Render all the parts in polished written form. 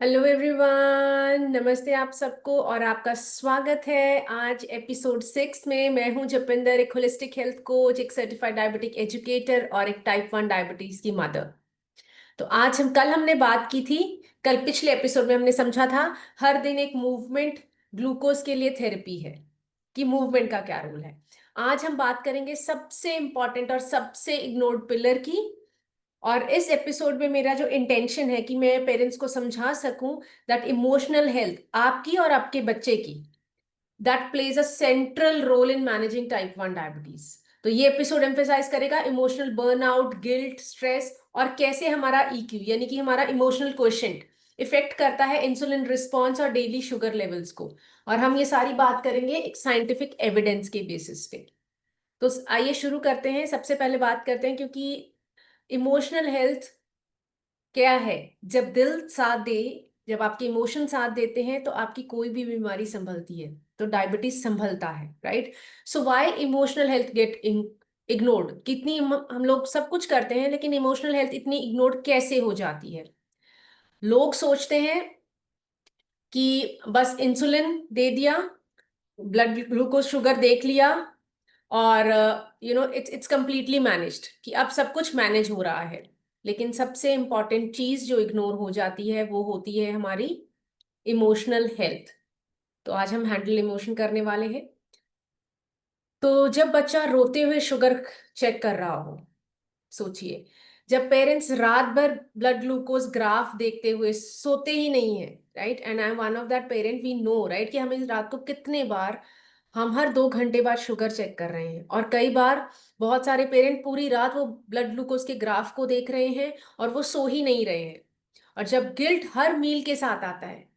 Hello everyone, नमस्ते आप सबको और आपका स्वागत है आज एपिसोड 6 में। मैं हूं जपिंदर, एक होलिस्टिक हेल्थ कोच, एक सर्टिफाइड डायबिटिक एजुकेटर और एक टाइप 1 डायबिटीज की मदर। तो आज कल हमने बात की थी। कल पिछले एपिसोड में हमने समझा था हर दिन एक मूवमेंट ग्लूकोज के लिए थेरेपी है, कि मूवमेंट का क्या रोल है। आज हम बात करेंगे सबसे इंपॉर्टेंट और सबसे इग्नोर्ड पिलर की। और इस एपिसोड में मेरा जो इंटेंशन है कि मैं पेरेंट्स को समझा सकूं दैट इमोशनल हेल्थ आपकी और आपके बच्चे की that plays a central role in managing type 1 diabetes. तो ये एपिसोड एम्फेसाइज करेगा इमोशनल बर्नआउट, गिल्ट, स्ट्रेस और कैसे हमारा ईक्यू यानी कि हमारा इमोशनल क्वोशेंट इफेक्ट करता है इंसुलिन रिस्पॉन्स और डेली शुगर लेवल्स को। और हम ये सारी बात करेंगे एक साइंटिफिक एविडेंस के बेसिस पे। तो आइए शुरू करते हैं। सबसे पहले बात करते हैं, क्योंकि इमोशनल हेल्थ क्या है। जब दिल साथ दे, जब आपके इमोशन साथ देते हैं तो आपकी कोई भी बीमारी संभलती है। तो डायबिटीज संभलता है, right. So why emotional health get ignored. कितनी हम लोग सब कुछ करते हैं लेकिन इमोशनल हेल्थ इतनी इग्नोर्ड कैसे हो जाती है। लोग सोचते हैं कि बस इंसुलिन दे दिया, ब्लड ग्लूकोज शुगर देख लिया और इट्स कंप्लीटली मैनेज्ड, कि अब सब कुछ मैनेज हो रहा है। लेकिन सबसे इंपॉर्टेंट चीज जो इग्नोर हो जाती है वो होती है हमारी इमोशनल हेल्थ। तो आज हम हैंडल इमोशन करने वाले हैं। तो जब बच्चा रोते हुए शुगर चेक कर रहा हो, सोचिए, जब पेरेंट्स रात भर ब्लड ग्लूकोज ग्राफ देखते हुए सोते ही नहीं है, right. And I am one of that parent, we know right कि हमें रात को कितने बार, हम हर 2 घंटे बाद शुगर चेक कर रहे हैं। और कई बार बहुत सारे पेरेंट पूरी रात वो ब्लड ग्लूकोज के ग्राफ को देख रहे हैं और वो सो ही नहीं रहे हैं। और जब गिल्ट हर मील के साथ आता है,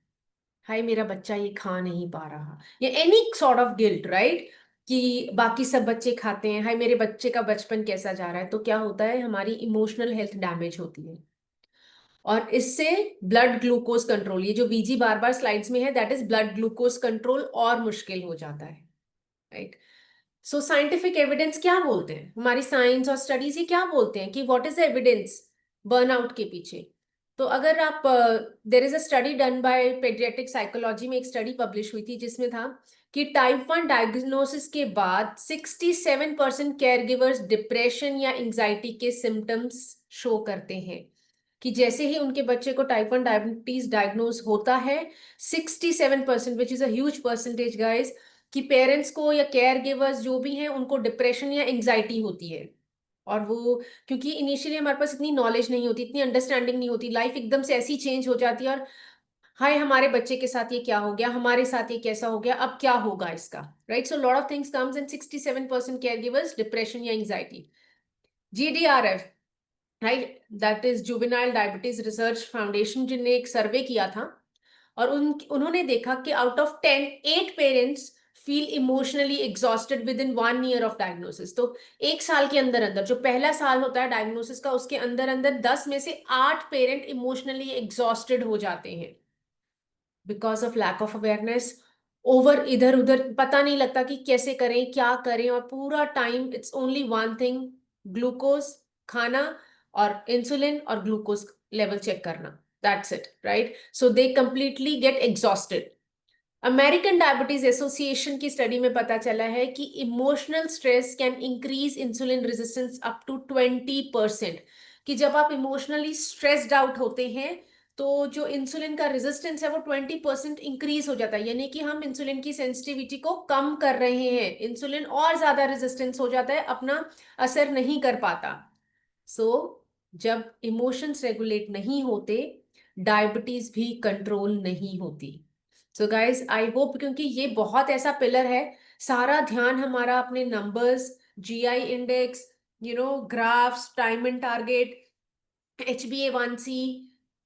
हाय मेरा बच्चा ये खा नहीं पा रहा, या any sort of guilt, right, कि बाकी सब बच्चे खाते हैं, हाय मेरे बच्चे का बचपन कैसा जा रहा है, तो क्या होता है, हमारी इमोशनल हेल्थ डैमेज होती है। और इससे ब्लड ग्लूकोज कंट्रोल, ये जो बीजी बार बार स्लाइड्स में है, that is blood glucose control, और मुश्किल हो जाता है, राइट। सो साइंटिफिक एविडेंस क्या बोलते हैं, हमारी साइंस और स्टडीज ये क्या बोलते हैं कि what is the evidence burnout के पीछे। तो अगर आप, there is a study done by paediatric psychology में, एक स्टडी पब्लिश हुई थी जिसमें था कि टाइप 1 डायग्नोसिस के बाद 67% केयर गिवर्स डिप्रेशन या एंजाइटी के सिम्टम्स शो करते हैं। कि जैसे ही उनके बच्चे को टाइप 1 डायबिटीज डायग्नोज होता है, 67%, which is a huge percentage guys, कि पेरेंट्स को या केयर गिवर्स जो भी हैं उनको डिप्रेशन या एंजाइटी होती है। और वो, क्योंकि इनिशियली हमारे पास इतनी नॉलेज नहीं होती, इतनी अंडरस्टैंडिंग नहीं होती, लाइफ एकदम से ऐसी चेंज हो जाती है, और हाय हमारे बच्चे के साथ ये क्या हो गया, हमारे साथ ये कैसा हो गया, अब क्या होगा इसका, right. So lot of things comes in 67% care givers depression या anxiety. GDRF, right, that is juvenile diabetes research foundation, जिनने एक सर्वे किया था। और उन्होंने देखा कि out of 10, 8 parents feel emotionally exhausted within 1 year of diagnosis. तो 1 साल के अंदर अंदर, जो पहला साल होता है डायग्नोसिस का, उसके अंदर अंदर 10 में से 8 पेरेंट इमोशनली एग्जॉस्टेड हो जाते हैं because of lack of awareness. Over इधर उधर पता नहीं लगता कि कैसे करें क्या करें, और पूरा time it's only one thing, glucose खाना और इंसुलिन और ग्लूकोज लेवल चेक करना, that's it, right. So they completely get exhausted. American diabetes association की स्टडी में पता चला है कि emotional stress can increase insulin resistance up to 20%। कि जब आप इमोशनली स्ट्रेस्ड आउट होते हैं तो जो इंसुलिन का रेजिस्टेंस है वो 20% इंक्रीज हो जाता है, यानी कि हम इंसुलिन की सेंसिटिविटी को कम कर रहे हैं, इंसुलिन और ज्यादा रेजिस्टेंस हो जाता है, अपना असर नहीं कर पाता। सो जब इमोशंस रेगुलेट नहीं होते, डायबिटीज भी कंट्रोल नहीं होती। सो गाइज आई होप, क्योंकि ये बहुत ऐसा पिलर है, सारा ध्यान हमारा अपने numbers, GI index, graphs, time and target, HbA1c,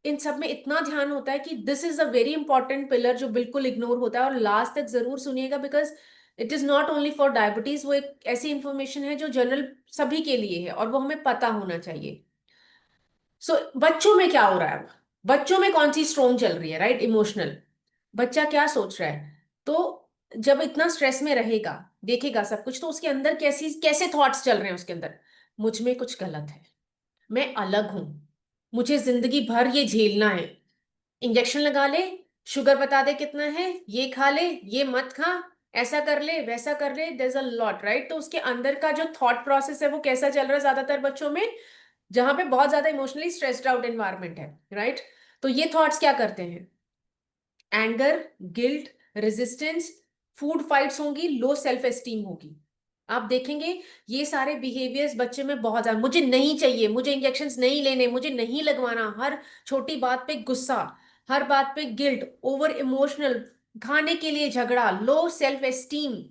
इन सब में इतना ध्यान होता है कि this is a very important pillar जो बिल्कुल इग्नोर होता है। और लास्ट तक जरूर सुनिएगा, because it is not only for diabetes, वो एक ऐसी इंफॉर्मेशन है जो जनरल सभी के लिए है और वो हमें पता होना चाहिए। सो बच्चों में क्या हो रहा है, बच्चों में कौन सी स्ट्रोंग चल रही है, राइट, इमोशनल। बच्चा क्या सोच रहा है, तो जब इतना स्ट्रेस में रहेगा, देखेगा सब कुछ, तो उसके अंदर कैसी कैसे थॉट्स चल रहे हैं उसके अंदर, मुझ में कुछ गलत है, मैं अलग हूं, मुझे जिंदगी भर ये झेलना है, इंजेक्शन लगा ले, शुगर बता दे कितना है, ये खा ले, ये मत खा, ऐसा कर ले, वैसा कर ले, there is a lot, right? तो उसके अंदर का जो थॉट प्रोसेस है वो कैसा चल रहा है ज्यादातर बच्चों में, जहां पे बहुत ज्यादा इमोशनली स्ट्रेस्ड आउट एनवायरनमेंट है, राइट? तो ये थॉट्स क्या करते हैं? Anger, guilt, resistance, food fights होंगी, लो सेल्फ एस्टीम होगी। आप देखेंगे ये सारे बिहेवियर्स बच्चे में बहुत ज्यादा, मुझे नहीं चाहिए, मुझे इंजेक्शंस नहीं लेने, मुझे नहीं लगवाना, हर छोटी बात पे गुस्सा, हर बात पे गिल्ट, ओवर इमोशनल, खाने के लिए झगड़ा, लो सेल्फ एस्टीम।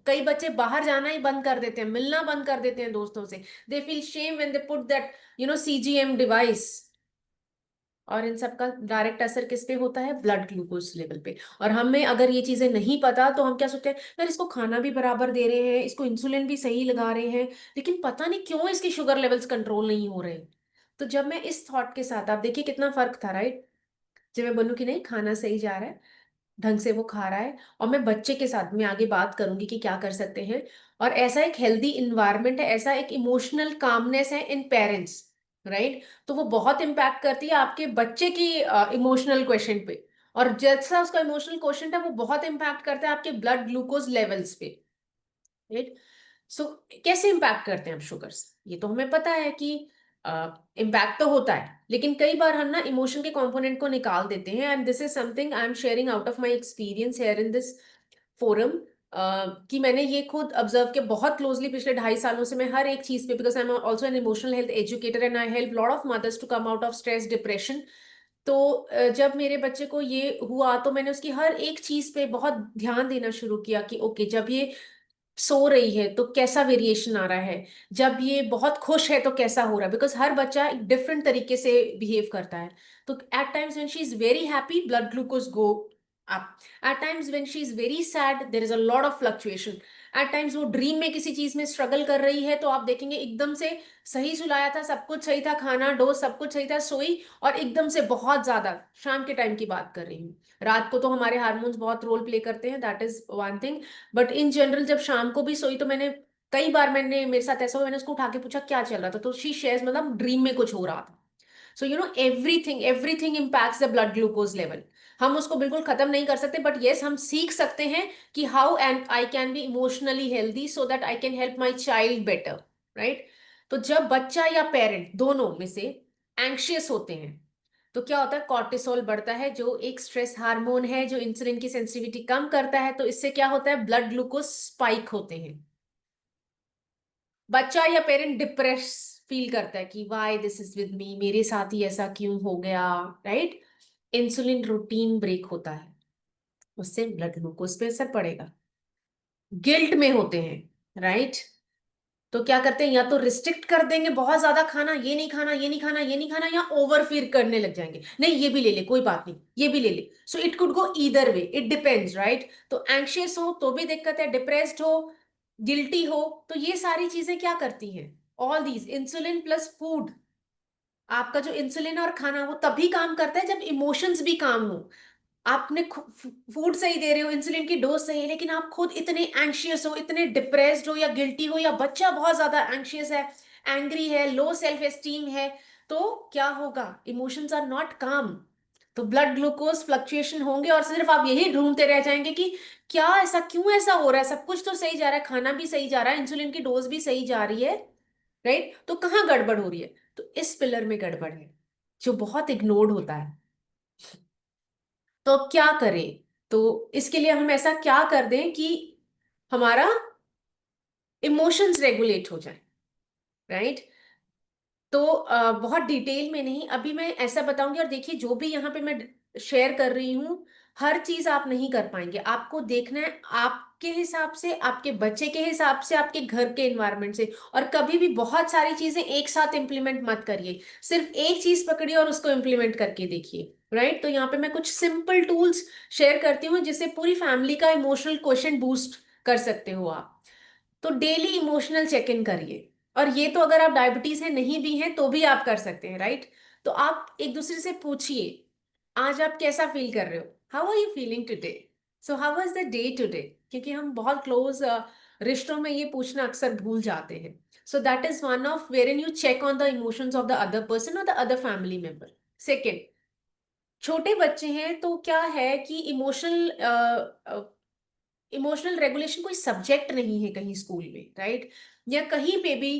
कई बच्चे बाहर जाना ही बंद कर देते हैं, मिलना बंद कर देते हैं दोस्तों से। They feel shame when they put that CGM device. और इन सब का डायरेक्ट असर किस पे होता है? ब्लड ग्लूकोज लेवल पे। और हमें अगर ये चीजें नहीं पता तो हम क्या सोचते हैं, यार इसको खाना भी बराबर दे रहे हैं, इसको इंसुलिन भी सही लगा रहे हैं, लेकिन पता नहीं क्यों इसकी शुगर लेवल्स कंट्रोल नहीं हो रहे। तो जब मैं इस थॉट के साथ, आप देखिए कितना फर्क था, राइट? जब मैं बोलूँ कि नहीं खाना सही जा रहा है, ढंग से वो खा रहा है, और मैं बच्चे के साथ में आगे बात करूंगी कि क्या कर सकते हैं, और ऐसा एक हेल्दी इन्वायरमेंट है, ऐसा एक इमोशनल कामनेस है इन पेरेंट्स, राइट? तो वो बहुत इम्पैक्ट करती है आपके बच्चे की इमोशनल क्वेश्चन पे। और जैसा उसका इमोशनल क्वेश्चन है वो बहुत इम्पैक्ट करता है आपके ब्लड ग्लूकोज लेवल्स पे, राइट? सो कैसे इम्पैक्ट करते हैं हम शुगर्स? ये तो हमें पता है कि इम्पैक्ट तो होता है, लेकिन कई बार हम ना इमोशन के कंपोनेंट को निकाल देते हैं, and this is something I am sharing out of my experience here in this forum. कि मैंने ये खुद ऑब्जर्व किया बहुत क्लोजली पिछले 2.5 सालों से। मैं हर एक चीज पे, because I am also an emotional health educator and I help lot of mothers to come out of stress depression. तो जब मेरे बच्चे को ये हुआ तो मैंने उसकी हर एक चीज पे बहुत ध्यान देना शुरू किया कि ओके, जब ये सो रही है तो कैसा वेरिएशन आ रहा है, जब ये बहुत खुश है तो कैसा हो रहा है, बिकॉज हर बच्चा एक डिफरेंट तरीके से बिहेव करता है। तो at times when she is very happy, blood glucose go up. At times when she is very sad, there is a lot of fluctuation. At times वो ड्रीम में किसी चीज में स्ट्रगल कर रही है तो आप देखेंगे एकदम से सही सुलाया था, सब कुछ सही था, खाना डोज सब कुछ सही था, सोई, और एकदम से बहुत ज्यादा, शाम के टाइम की बात कर रही हूँ, रात को तो हमारे हार्मोन्स बहुत रोल प्ले करते हैं, that is one thing. But in general जब शाम को भी सोई तो मैंने कई बार, मैंने मेरे साथ ऐसा हुआ, मैंने उसको उठा के पूछा क्या चल रहा था, तो शी शेयर्स मतलब ड्रीम में कुछ हो रहा था। So everything everything impacts the blood glucose level. हम उसको बिल्कुल खत्म नहीं कर सकते, बट येस हम सीख सकते हैं कि how and I can be emotionally healthy so that I can help my child better, right? तो जब बच्चा या पेरेंट दोनों में से एंग्शियस होते हैं तो क्या होता है? कॉर्टिसोल बढ़ता है, जो एक स्ट्रेस हार्मोन है जो इंसुलिन की सेंसिटिविटी कम करता है। तो इससे क्या होता है? ब्लड ग्लूकोज स्पाइक होते हैं। बच्चा या पेरेंट डिप्रेस फील करता है कि why this is with me, मेरे साथ ही ऐसा क्यों हो गया, राइट? इंसुलिन रूटीन ब्रेक होता है, उससे ब्लड ग्लूकोज पे असर पड़ेगा। गिल्ट में होते हैं, राइट? तो क्या करते हैं? या तो रिस्ट्रिक्ट कर देंगे बहुत ज्यादा खाना, ये नहीं खाना, ये नहीं खाना, ये नहीं खाना, या ओवर फीड करने लग जाएंगे, नहीं ये भी ले ले, कोई बात नहीं, ये भी ले ले। So it could go either way, it depends, right? तो एंग्शियस हो तो भी दिक्कत है, डिप्रेस्ड हो, गिल्टी हो, तो ये सारी चीजें क्या करती हैं? All these insulin plus food, आपका जो इंसुलिन और खाना वो तभी काम करता है जब इमोशंस भी काम हो। आपने फूड सही दे रहे हो, इंसुलिन की डोज सही है, लेकिन आप खुद इतने एंग्शियस हो, इतने डिप्रेस्ड हो या गिल्टी हो, या बच्चा बहुत ज्यादा एंग्शियस है, एंग्री है, लो सेल्फ एस्टीम है, तो क्या होगा? इमोशंस आर नॉट काम। तो ब्लड ग्लूकोज फ्लक्चुएशन होंगे और सिर्फ आप यही ढूंढते रह जाएंगे कि क्या ऐसा, क्यों ऐसा हो रहा है, सब कुछ तो सही जा रहा है, खाना भी सही जा रहा है, इंसुलिन की डोज भी सही जा रही है, राइट? तो कहाँ गड़बड़ हो रही है? तो इस पिलर में गड़बड़ है जो बहुत इग्नोर्ड होता है। तो अब क्या करें? तो इसके लिए हम ऐसा क्या कर दें कि हमारा इमोशंस रेगुलेट हो जाए, राइट? तो बहुत डिटेल में नहीं, अभी मैं ऐसा बताऊंगी। और देखिए जो भी यहाँ पे मैं शेयर कर रही हूँ, हर चीज आप नहीं कर पाएंगे, आपको देखना है आपके हिसाब से, आपके बच्चे के हिसाब से, आपके घर के एनवायरनमेंट से। और कभी भी बहुत सारी चीजें एक साथ इंप्लीमेंट मत करिए, सिर्फ एक चीज पकड़िए और उसको इंप्लीमेंट करके देखिए, राइट? तो यहाँ पे मैं कुछ सिंपल टूल्स शेयर करती हूँ जिससे पूरी फैमिली का इमोशनल क्वेश्चन बूस्ट कर सकते हो आप। तो डेली इमोशनल चेक इन करिए। और ये तो अगर आप डायबिटीज है नहीं भी हैं तो भी आप कर सकते हैं, राइट? तो आप एक दूसरे से पूछिए, आज आप कैसा फील कर रहे हो, how are you feeling today, so how was the day today. क्योंकि हम बहुत क्लोज रिश्तों में ये पूछना अक्सर भूल जाते हैं। So that is one of wherein you check on the emotions of the other person और the other family member. Second, छोटे बच्चे हैं तो क्या है कि इमोशनल रेगुलेशन कोई सब्जेक्ट नहीं है कहीं स्कूल में, राइट? या कहीं पे भी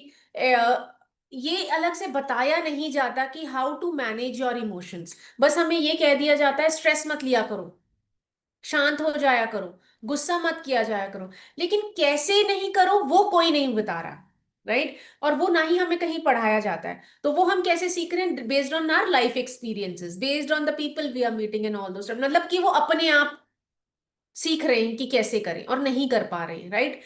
ये अलग से बताया नहीं जाता कि how to manage your emotions. बस हमें ये कह दिया जाता है स्ट्रेस मत लिया करो, शांत हो जाया करो, गुस्सा मत किया जाया करो। लेकिन कैसे नहीं करो वो कोई नहीं बता रहा, राइट? और वो ना ही हमें कहीं पढ़ाया जाता है। तो वो हम कैसे सीख रहे हैं? Based on our life experiences, based on the people we are meeting and all those, मतलब कि वो अपने आप सीख रहे हैं कि कैसे करें और नहीं कर पा रहे हैं, राइट?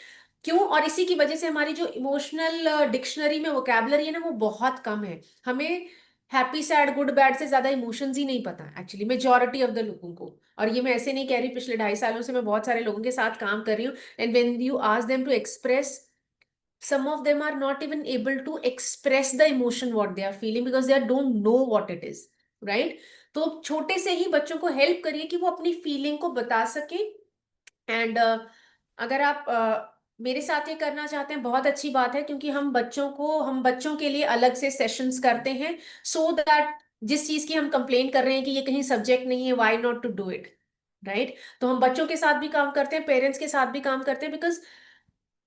क्यों? और इसी की वजह से हमारी जो इमोशनल डिक्शनरी में वोकैबुलरी है ना, वो बहुत कम है। हमें हैप्पी सैड गुड बैड से ज्यादा इमोशंस ही नहीं पता एक्चुअली, मेजोरिटी ऑफ द लोगों को। और ये मैं ऐसे नहीं कह रही, पिछले 2.5 सालों से मैं बहुत सारे लोगों के साथ काम कर रही हूँ। And when you ask them to express, some of them are not even able to express the emotion what they are feeling because they don't know what it is, right? तो छोटे से ही बच्चों को हेल्प करिए कि वो अपनी feeling को बता सके। एंड अगर आप मेरे साथ ये करना चाहते हैं, बहुत अच्छी बात है, क्योंकि हम बच्चों के लिए अलग से सेशंस करते हैं, सो दैट जिस चीज की हम कंप्लेन कर रहे हैं कि ये कहीं सब्जेक्ट नहीं है, why not to do it, right? तो हम बच्चों के साथ भी काम करते हैं, पेरेंट्स के साथ भी काम करते हैं, बिकॉज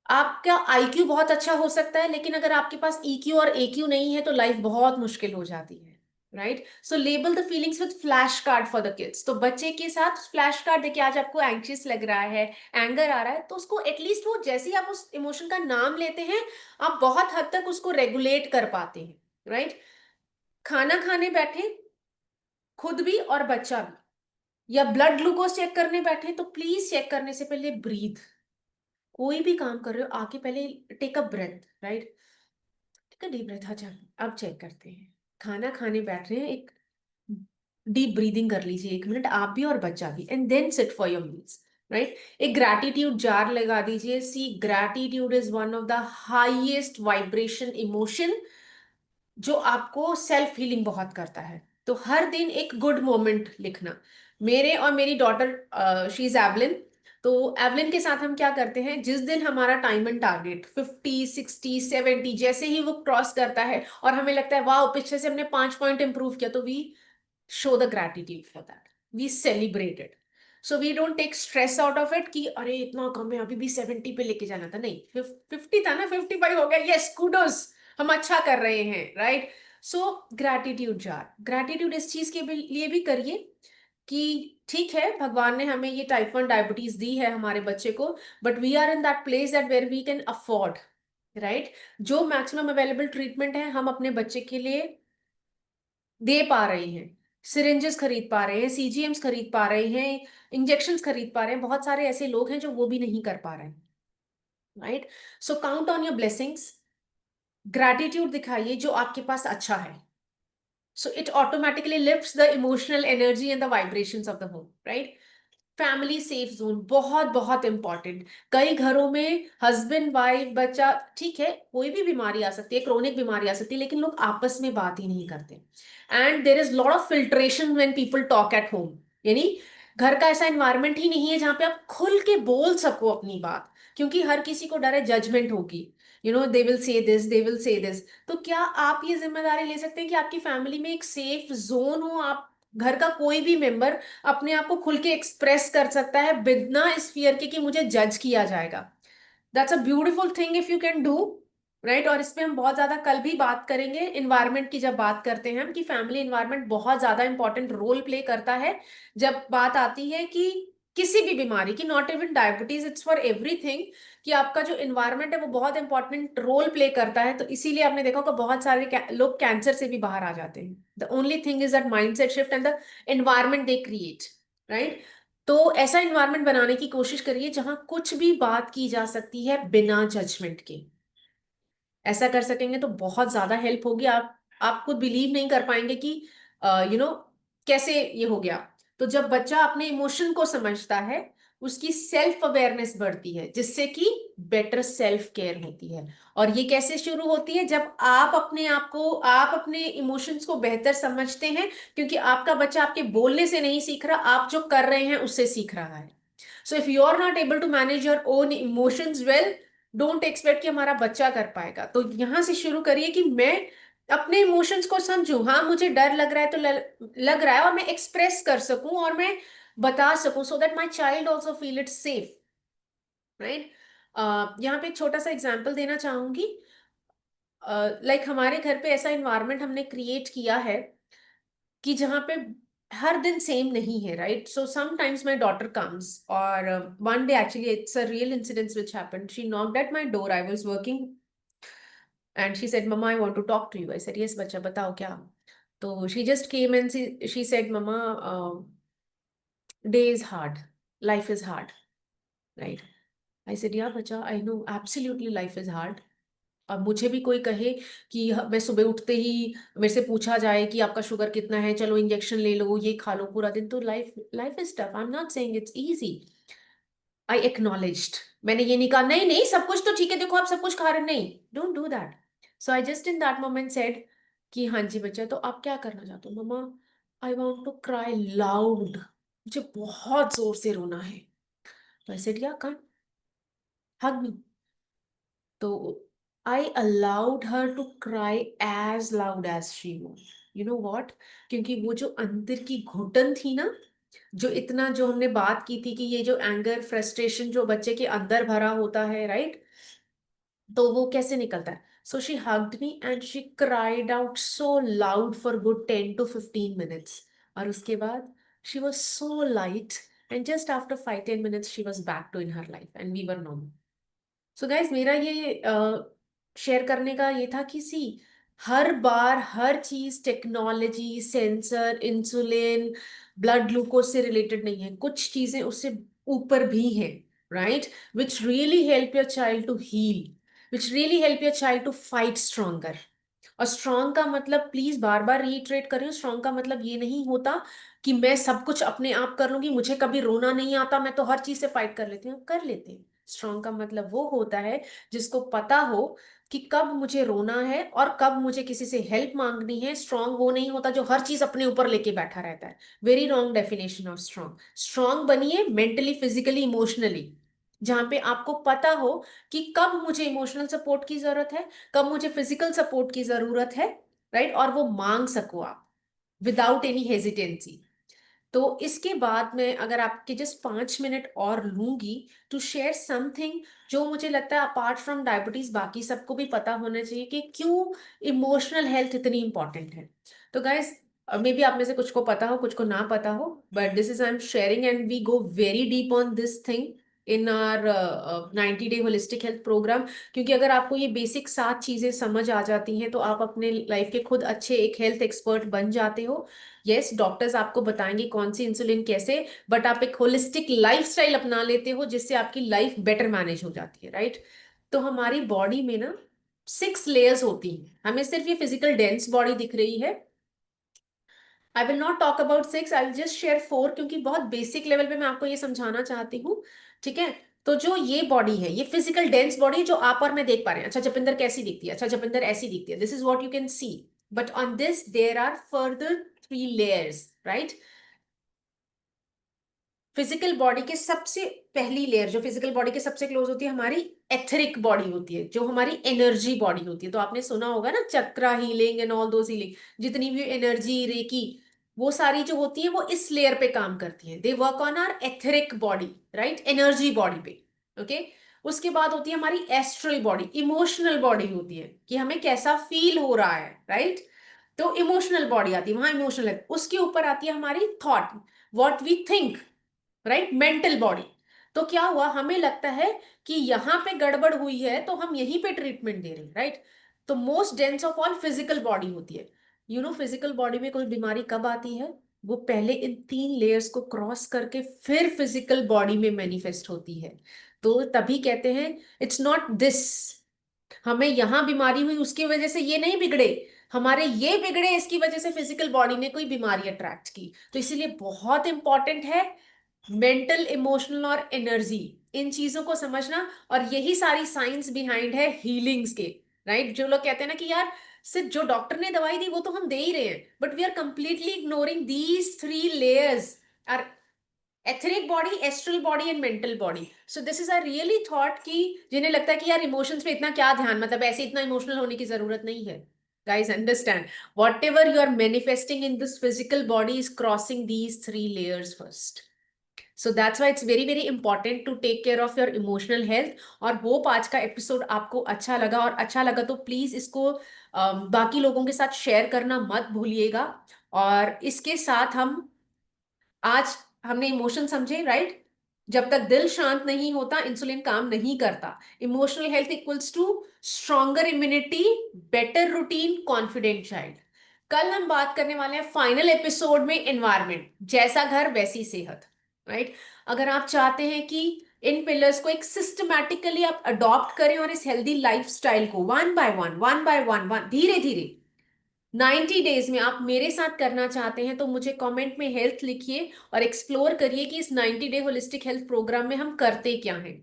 आपका आईक्यू बहुत अच्छा हो सकता है, लेकिन अगर आपके पास ईक्यू और एक्यू नहीं है तो लाइफ बहुत मुश्किल हो जाती है, right? So label the feelings with flash card for the kids. तो बच्चे के साथ फ्लैश कार्ड देखिए, आज आपको एंग्शियस लग रहा है, एंगर आ रहा है, तो उसको एटलीस्ट, वो जैसे ही आप उस इमोशन का नाम लेते हैं, आप बहुत हद तक उसको रेगुलेट कर पाते हैं, राइट? खाना खाने बैठे, खुद भी और बच्चा भी, या ब्लड ग्लूकोज चेक करने बैठे, तो प्लीज चेक करने से पहले ब्रीथ। कोई भी काम कर रहे हो आके पहले take a breath, right? Take a deep breath. अच्छा, अब चेक करते हैं। खाना खाने बैठ रहे हैं, एक डीप ब्रीदिंग कर लीजिए 1 मिनट, आप भी और बच्चा भी, and then sit for your meals, right? एक ग्रैटिट्यूड जार लगा दीजिए। See, gratitude is one of the highest vibration emotion, जो आपको सेल्फ हीलिंग बहुत करता है। तो हर दिन एक गुड मोमेंट लिखना। मेरे और मेरी डॉटर, शी इज एवलिन, तो एवलिन के साथ हम क्या करते हैं, जिस दिन हमारा टाइम एंड टारगेट 50, 60, 70 जैसे ही वो क्रॉस करता है और हमें लगता है वाह पिछले से हमने 5 पॉइंट इंप्रूव किया, तो we show the gratitude for that, we celebrate it. So we don't take stress out of it कि अरे इतना कम है, अभी भी 70 पे लेके जाना था, नहीं, 50 था ना, 55 हो गया, यस कूडोस, हम अच्छा कर रहे हैं, right? So gratitude jar, gratitude इस चीज के लिए भी करिए कि ठीक है, भगवान ने हमें ये टाइप 1 डायबिटीज दी है हमारे बच्चे को, but we are in that place that where we can afford, right? जो मैक्सिमम अवेलेबल ट्रीटमेंट है हम अपने बच्चे के लिए दे पा रहे हैं। सिरिंजेस खरीद पा रहे हैं, सीजीएम्स खरीद पा रहे हैं, इंजेक्शंस खरीद पा रहे हैं। बहुत सारे ऐसे लोग हैं जो वो भी नहीं कर पा रहे हैं, right? So count on your blessings, gratitude दिखाइए जो आपके पास अच्छा है। So it automatically lifts the emotional energy and the vibrations of the home, right? Family safe zone बहुत बहुत इंपॉर्टेंट। कई घरों में हस्बैंड वाइफ बच्चा, ठीक है, कोई भी बीमारी आ सकती है, क्रोनिक बीमारी आ सकती है, लेकिन लोग आपस में बात ही नहीं करते। And there is lot of filtration when people talk at home, यानी घर का ऐसा एनवायरनमेंट ही नहीं है जहां पे आप खुल के बोल सको अपनी बात, क्योंकि हर किसी को डर है जजमेंट होगी, they will say this, they will say this. तो क्या आप ये जिम्मेदारी ले सकते हैं कि आपकी फैमिली में एक सेफ जोन हो, आप घर का कोई भी मेंबर अपने आप को खुल के एक्सप्रेस कर सकता है बिना इस फियर के कि मुझे जज किया जाएगा? That's a beautiful thing if you can do, right? और इस पे हम बहुत ज्यादा कल भी बात करेंगे, इन्वायरमेंट की जब बात करते हैं हम, कि फैमिली इन्वायरमेंट बहुत ज्यादा इंपॉर्टेंट रोल प्ले करता है जब बात आती है कि किसी भी बीमारी की, not even diabetes, it's for everything, कि आपका जो इन्वायरमेंट है वो बहुत इंपॉर्टेंट रोल प्ले करता है। तो इसीलिए आपने देखा होगा बहुत सारे लोग कैंसर से भी बाहर आ जाते हैं। The only thing is that mindset shift and the environment they create, right? तो ऐसा इन्वायरमेंट बनाने की कोशिश करिए जहां कुछ भी बात की जा सकती है बिना जजमेंट के। ऐसा कर सकेंगे तो बहुत ज्यादा हेल्प होगी। आप खुद बिलीव नहीं कर पाएंगे कि कैसे ये हो गया। तो जब बच्चा अपने इमोशन को समझता है, उसकी सेल्फ अवेयरनेस बढ़ती है, जिससे कि बेटर सेल्फ केयर होती है। और ये कैसे शुरू होती है? जब आप अपने इमोशंस को बेहतर समझते हैं, क्योंकि आपका बच्चा आपके बोलने से नहीं सीख रहा, आप जो कर रहे हैं उससे सीख रहा है। So if you are not able to manage your own emotions well, don't expect कि हमारा बच्चा कर पाएगा। तो यहां से शुरू करिए कि मैं अपने इमोशंस को समझूं, हाँ मुझे डर लग रहा है तो लग रहा है, और मैं एक्सप्रेस कर सकूं और मैं बता सकूं, so that my child also feel it safe, right. यहाँ पे एक छोटा सा एग्जाम्पल देना चाहूंगी। लाइक हमारे घर पे ऐसा इन्वायरमेंट हमने क्रिएट किया है कि जहाँ पे हर दिन सेम नहीं है, right. So sometimes my daughter comes, और one day actually it's a real incident which happened, she knocked at my door, I was working and she said mamma I want to talk to you. I said yes बच्चा बताओ क्या। तो she just came and she said mamma, day is hard, life is hard, right. I said yeah बच्चा I know absolutely life is hard. अब मुझे भी कोई कहे कि मैं सुबह उठते ही मेरे से पूछा जाए कि आपका शुगर कितना है, चलो इंजेक्शन ले लो, ये खा लो पूरा दिन, तो life life is tough. I am not saying it's easy. I acknowledged, मैंने ये नहीं कहा नहीं नहीं सब कुछ तो ठीक है, देखो आप सब कुछ खा रहे, नहीं, don't do that. So I just in that moment said कि हाँ जी बच्चा, तो आप क्या करना चाहते हो। Mamma I want to cry loud, मुझे बहुत जोर से रोना है। तो आई सेड या कम हग मी। तो I allowed her to cry as loud as she want. You know what, क्योंकि वो जो अंदर की घुटन थी ना, जो इतना जो हमने बात की थी कि ये जो एंगर फ्रस्ट्रेशन जो बच्चे के अंदर भरा होता है, राइट, तो वो कैसे निकलता है। So she hugged me and she cried out so loud for good 10 to 15 minutes, और उसके बाद she was so light, and just after 5-10 minutes she was back to in her life and we were normal. So guys मेरा ये share करने का ये था कि सी, हर बार हर चीज technology, sensor, insulin, blood glucose से रिलेटेड नहीं है, कुछ चीजें उससे ऊपर भी हैं, right, which really help your child to heal, which really help your child to fight stronger. और स्ट्रांग का मतलब, प्लीज बार बार रीइटरेट कर रही हूँ, स्ट्रांग का मतलब ये नहीं होता कि मैं सब कुछ अपने आप कर लूंगी, मुझे कभी रोना नहीं आता, मैं तो हर चीज से फाइट कर लेती हूँ, कर लेते हैं। स्ट्रांग का मतलब वो होता है जिसको पता हो कि कब मुझे रोना है और कब मुझे किसी से हेल्प मांगनी है। स्ट्रांग वो नहीं होता जो हर चीज अपने ऊपर लेके बैठा रहता है। Very wrong definition of strong. Strong बनिए मेंटली, फिजिकली, इमोशनली, जहां पे आपको पता हो कि कब मुझे इमोशनल सपोर्ट की जरूरत है, कब मुझे फिजिकल सपोर्ट की जरूरत है, राइट, और वो मांग सको आप विदाउट एनी हेजिटेंसी। तो इसके बाद में अगर आपके जस्ट 5 मिनट और लूंगी टू शेयर समथिंग जो मुझे लगता है अपार्ट फ्रॉम डायबिटीज बाकी सबको भी पता होना चाहिए कि क्यों इमोशनल हेल्थ इतनी इंपॉर्टेंट है। तो गाइस, मे बी आप में से कुछ को पता हो कुछ को ना पता हो, but this is I am sharing and we go very deep on this thing in our 90 day holistic health program. क्योंकि अगर आपको ये बेसिक 7 चीजें समझ आ जाती हैं तो आप अपने लाइफ के खुद अच्छे एक हेल्थ एक्सपर्ट बन जाते हो। यस, डॉक्टर्स आपको बताएंगे कौन सी इंसुलिन कैसे, बट आप एक होलिस्टिक लाइफस्टाइल अपना लेते हो जिससे आपकी लाइफ बेटर मैनेज हो जाती है, राइट। तो हमारी बॉडी में ना 6 लेयर्स होती हैं, हमें सिर्फ ये फिजिकल डेंस बॉडी दिख रही है। I will not talk about 6, I will just share 4, क्योंकि बहुत बेसिक लेवल पे मैं आपको ये समझाना चाहती हूँ, ठीक है। तो जो ये बॉडी है, ये फिजिकल डेंस बॉडी जो आप और मैं देख पा रहे हैं, अच्छा जपिंदर कैसी दिखती है, अच्छा जपिंदर ऐसी दिखती है, this is what you can see. But on this there are further 3 layers, right. Physical body के सबसे पहली लेयर जो फिजिकल बॉडी के सबसे क्लोज होती है, हमारी एथरिक बॉडी होती है, जो हमारी एनर्जी बॉडी होती है। तो आपने सुना होगा ना chakra healing and all those healing, जितनी भी एनर्जी रेकी, वो सारी जो होती है वो इस लेयर पे काम करती है। They work on our etheric body, right, energy body पे, ओके। उसके बाद होती है हमारी एस्ट्रल बॉडी, इमोशनल बॉडी होती है कि हमें कैसा फील हो रहा है, राइट। तो इमोशनल बॉडी आती है, वहां इमोशनल है। उसके ऊपर आती है हमारी thought, what we think, right, mental body. तो क्या हुआ, हमें लगता है कि यहां पे गड़बड़ हुई है तो हम यहीं पे ट्रीटमेंट दे रहे हैं, राइट। तो most dense of all physical body होती है। यू नो फिजिकल बॉडी में कोई बीमारी कब आती है, वो पहले इन 3 लेयर्स को क्रॉस करके फिर फिजिकल बॉडी में मैनिफेस्ट होती है। तो तभी कहते हैं इट्स नॉट दिस, हमें यहां बीमारी हुई उसकी वजह से ये नहीं बिगड़े, हमारे ये बिगड़े इसकी वजह से फिजिकल बॉडी ने कोई बीमारी अट्रैक्ट की। तो इसीलिए बहुत इंपॉर्टेंट है मेंटल, इमोशनल और एनर्जी, इन चीजों को समझना। और यही सारी साइंस बिहाइंड है हीलिंग्स के, राइट। जो लोग कहते हैं ना कि यार सिर्फ जो डॉक्टर ने दवाई दी वो तो हम दे ही रहे हैं, but we are completely ignoring these 3 layers, our etheric body, astral body and mental body. So this is I really thought कि जिन्हें लगता है कि यार इमोशंस पे इतना क्या ध्यान, मतलब ऐसे इतना इमोशनल होने की जरूरत नहीं है। Guys, understand, whatever you are manifesting in this physical body is crossing these three layers first. So that's why it's very very important to take care of your emotional health. और hope आज का episode आपको अच्छा लगा, और अच्छा लगा तो प्लीज इसको बाकी लोगों के साथ शेयर करना मत भूलिएगा। और इसके साथ हम आज हमने इमोशन समझे, राइट? जब तक दिल शांत नहीं होता इंसुलिन काम नहीं करता। Emotional health equals to stronger immunity, better routine, confident child. कल हम बात करने वाले हैं फाइनल एपिसोड में एनवायरमेंट, जैसा घर वैसी सेहत, राइट? अगर आप चाहते हैं कि इन पिलर्स को एक सिस्टमैटिकली आप अडॉप्ट करें और इस हेल्दी लाइफस्टाइल को वन बाय वन धीरे धीरे 90 डेज में आप मेरे साथ करना चाहते हैं, तो मुझे कमेंट में हेल्थ लिखिए और एक्सप्लोर करिए कि इस 90 डे होलिस्टिक हेल्थ प्रोग्राम में हम करते क्या हैं।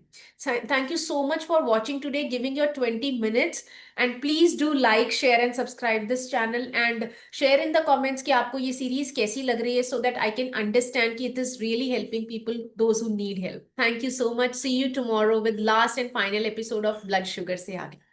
Thank you so much for watching today, giving your 20 minutes, and please do like share and subscribe this channel, and share in the comments कि आपको ये सीरीज कैसी लग रही है, so that I can understand कि it is really helping people, those who need help. Thank you so much, see you tomorrow with last and final episode of blood sugar से आगे।